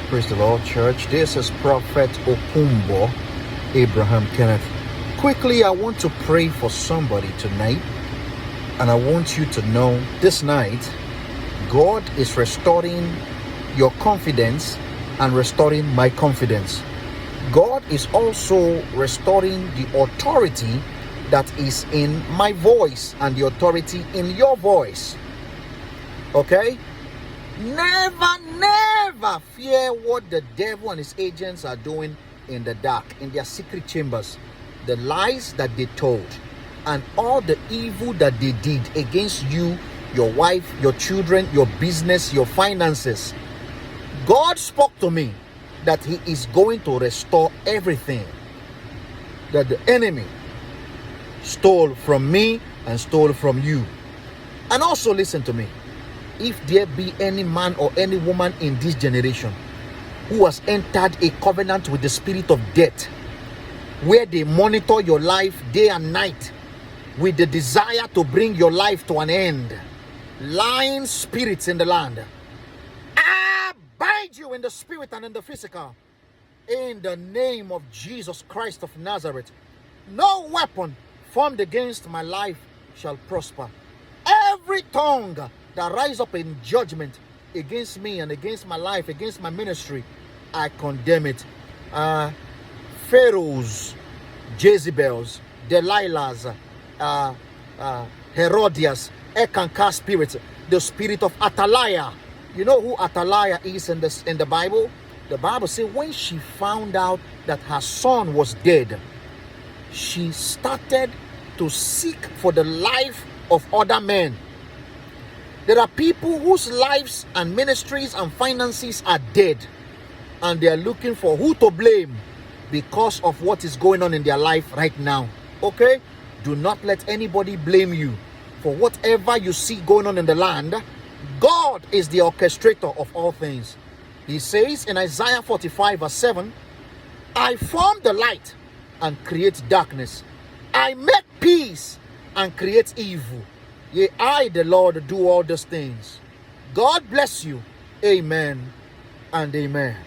Praise the Lord, church. This is Prophet Okumbo Abraham Kenneth. Quickly, I want to pray for somebody tonight. And I want you to know this night, God is restoring your confidence and restoring my confidence. God is also restoring the authority that is in my voice and the authority in your voice. Okay? Never fear what the devil and his agents are doing in the dark, in their secret chambers. The lies that they told and all the evil that they did against you, your wife, your children, your business, your finances. God spoke to me that he is going to restore everything that the enemy stole from me and stole from you. And also listen to me. If there be any man or any woman in this generation who has entered a covenant with the spirit of death, where they monitor your life day and night with the desire to bring your life to an end, lying spirits in the land, I bind you in the spirit and in the physical, in the name of Jesus Christ of Nazareth. No weapon formed against my life shall prosper. Every tongue that rise up in judgment against me and against my life, against my ministry, I condemn it. Pharaohs, Jezebels, Delilahs, Herodias, Ekanka spirits, the spirit of Athaliah. You know who Athaliah is in the Bible? The Bible says when she found out that her son was dead, she started to seek for the life of other men. There are people whose lives and ministries and finances are dead, and they are looking for who to blame because of what is going on in their life right now. Okay? Do not let anybody blame you for whatever you see going on in the land. God is the orchestrator of all things. He says in Isaiah 45 verse 7, I form the light and create darkness. I make peace and create evil. Yea, I, the Lord, do all these things. God bless you. Amen and amen.